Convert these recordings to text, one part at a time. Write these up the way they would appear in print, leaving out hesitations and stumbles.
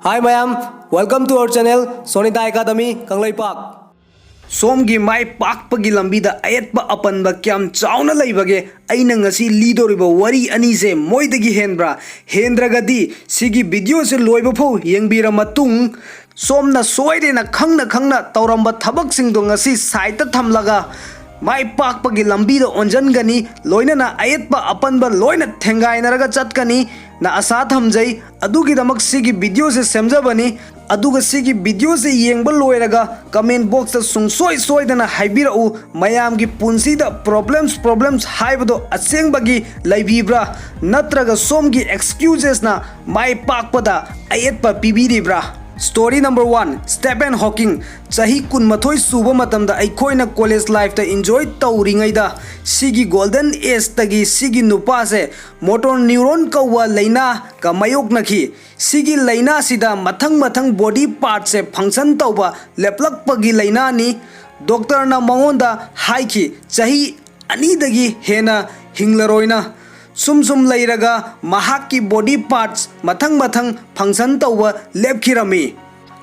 Hi mayam, welcome to our channel Sonita Academy Kanglaipak. सोमगी my पाकपगी लंबीदा अयतबा अपनबा क्याम चावना लैबगे अइना ngasi लीदोरिबा worry अनि से मोइदगी हेनब्रा हेंद्रगदी सिगी video से लोइबा फौ येंगबिरा मतुंग सोमना सोइरेना खंगना तौरंबा थबक सिंगदो ngasi साइट थमलगा माई पाकपगी लंबीदा ओंजनगनी लोइनना अयतबा अपनबा लोइना थेंगाइनरगा चटकनी ना आशा थमजै अदुगिदमक सिगी वीडियो से सेमजबनी अदुगा सिगी वीडियो से येंगबा लोइरगा कमेंट बॉक्स सुंगसोय सोयदना हाइबिरउ मयामगी पुंसीदा प्रॉब्लम्स हाइबदो असेंगबगी लैबिब्रा नत्रगा सोमगी एक्सक्यूजेस ना माई पाकपदा अयतपा पिबिरिब्रा स्टोरी नंबर 1 स्टीफन हॉकिंग चाही कुनमथोय सुबा मतमदा अइखोयना कॉलेज लाइफ ता एंजॉय तौरिङैदा सिगी गोल्डन एज तगी सिगी नुपा से मोटर न्यूरॉन कौवा लैना का मायोकनखी सिगी लैना सिदा मथंग बॉडी पार्ट से फंक्शन तौबा लेपलकपगी लैना नि डॉक्टर ना मंगोंदा हाइखी चाही अनीदगी हेना हिंगलरोइना सुम लैरगा महाकी बॉडी पार्ट्स मथंग फंक्शन तौबा लेपखिरमी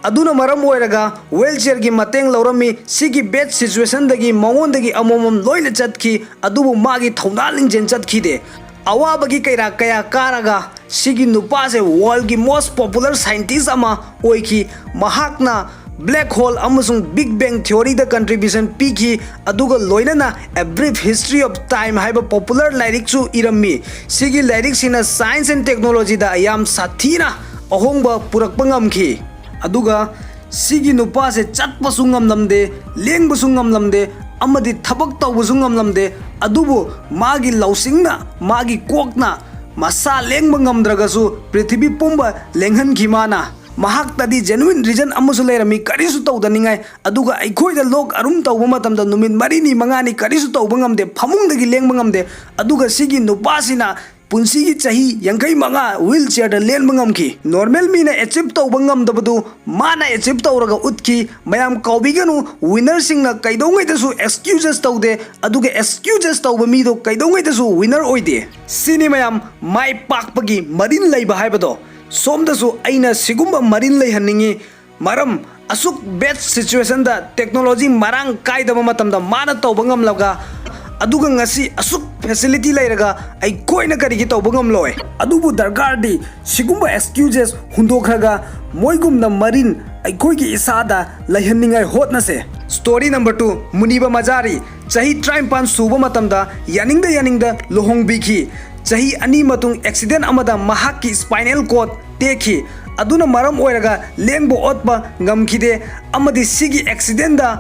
अदुना मरम ओइरगा व्हीलचेयर की मतेंग लौरमी सिगी बेड सिचुएशन दगी मंगोंदगी अमोमम लोइना चटखी अदुबु मागी थौना लिंजेन चटखिदे अवाबगी कैरा कया कारगा सिगी नुपा से वर्ल्ड की मोस्ट पॉपुलर साइंटिस्ट अमा ओइखी महाकना ब्लैक होल अमसुंग big bang theory the contribution पीखी अदुगा लोइनना a brief history of time हाइबा पॉपुलर लाइरिक चु इरम्मी सिगी लाइरिक सिना साइंस एंड टेक्नोलॉजी दा याम साथीना अहोंगबा पुरकपा ngamखी अदुगा सिगी नुपा से चटपसु ngamlamde लेंगबसु ngamlamde अमदि थबक तौबसु ngamlamde अदुबो मागी लौसिंगना मागी कोकना मसा लेंगबा ngamद्रगसु पृथ्वी पुंबा लेंगहनखी माना महाक्तदी जेन्युइन रीजन अमसु लेरमी करिसु तौदनिंगाय अदुगा अइखोइदा लोक अरुम तौबा मतमदा नुमित मरिनी मंगानी करिसु तौबा ngamde फमुंगदगी लेंगबा ngamde अदुगा सिगी नुपासिना पुंसीगी चाही यंगई मंगा व्हीलचेयर दा लेनबा ngamखी नॉर्मल मीना अचीव तौबा ngamदबदु माना अचीव तौरगा उतखी मयाम कौबिगनु विनर सिंगना कैदोंगैदसु एक्सक्यूजेस तौदे अदुगा एक्सक्यूजेस तौबा मीदो कैदोंगैदसु विनर ओइदे सिनी मयाम माई पाकपगी मरिन लैबा हाइबदो सोमदसु अइना सिगुम्बा मरिन लैहन्निंगी मरम असुक बेड सिचुएशन दा टेक्नोलॉजी मरांग कायदबा मतमदा माना तौबा ngamlabga अदुगा ngasi असुक फैसिलिटी लैरगा आई कोइना करिगी तौबा ngamloi अदुबु दरकारदी सिगुम्बा एक्सक्यूजेस हुंदोखरगा मोइगुमना मरिन आई कोइगी इसादा लैहन्निंगाय होतनसे स्टोरी नंबर 2 मुनिबा मजारी चाही ट्राइम पान सुबा मतमदा यानिंगदा लोहोंगबिखी चाही अनि मतुंग एक्सीडेंट अमदा महाकी स्पाइनल कॉर्ड टेखी अदुना मरम ओइरगा लेंगबो ओतबा ngamखिदे अमदि सिगी एक्सीडेंट दा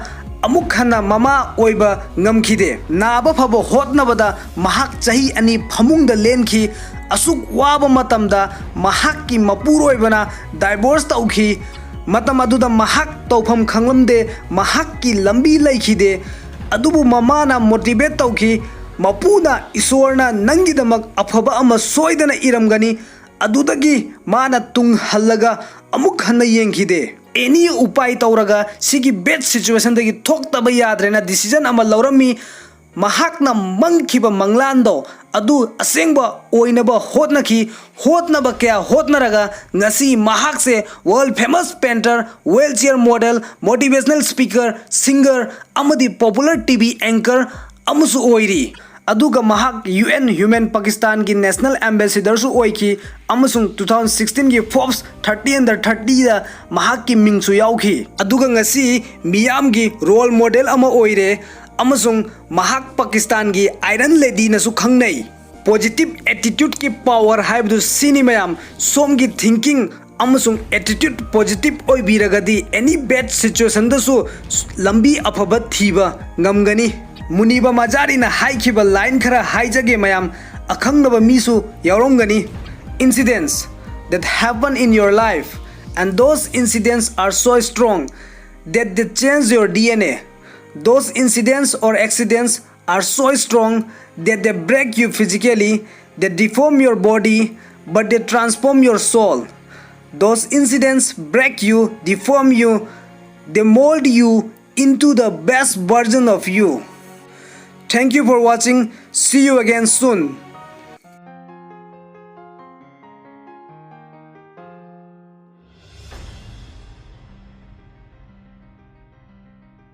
अमुक हन्ना ममा ओइबा ngamखिदे नाबा फबो होतनबदा महाक चाही अनि फमुंगदा लेनखी असुक वाबा मतमदा महाकी मपुरोइबना डाइवोर्स तौखी मतम अदुदा महाक तौफम खंगलमदे महाकी लंबी लैखिदे अदुबु ममाना मोटिवेट तौखी मपुना ईश्वरना नंगिदमक अफबा अमा सोइदना इरमगनी अदुदगी माना तुंग हल्लगा अमुक हन्ना येंखिदे एनी उपाय तौरगा सिगी बेड सिचुएशन दगी थोक्तबा याद्रेना डिसीजन अमा लौरमी महाकना मंगखिबा मंगलांदो अदु असेंगबा ओइनबा होतनबा क्या होतनरगा ngasi महाक से world famous painter wheelchair model motivational speaker singer अमदी पॉपुलर टीवी एंकर अमसु ओइरी अदुगा महाक यूएन ह्यूमन पाकिस्तान की नेशनल एम्बेसडर सु ओइकी अमसुंग 2016 की फोर्ब्स 30 अंडर 30 दा महाक की मिंगसु याउखी अदुगा ngasi मियाम की रोल मॉडल अमा ओइरे अमसुंग महाक पाकिस्तान की आयरन लेडी नसु खंगनै पॉजिटिव एटीट्यूड की पावर हाइबदु सिनी मयाम सोम की थिंकिंग अमसुंग एटीट्यूड पॉजिटिव ओइबिरगदी एनी बैड सिचुएशन दसु लंबी अफबा थीबा ngamgani मुनिबा मजारी ना हाइखिबा लाइन खरा हाइजगे मयाम अखंगनबा मीसु यावरमगनी incidents that happen in your life and those incidents are so strong that they change your DNA. Those incidents or accidents are so strong that they break you physically, they deform your body, but they transform your soul. Those incidents break you, deform you, they mold you into the best version of you. Thank you for watching. See you again soon.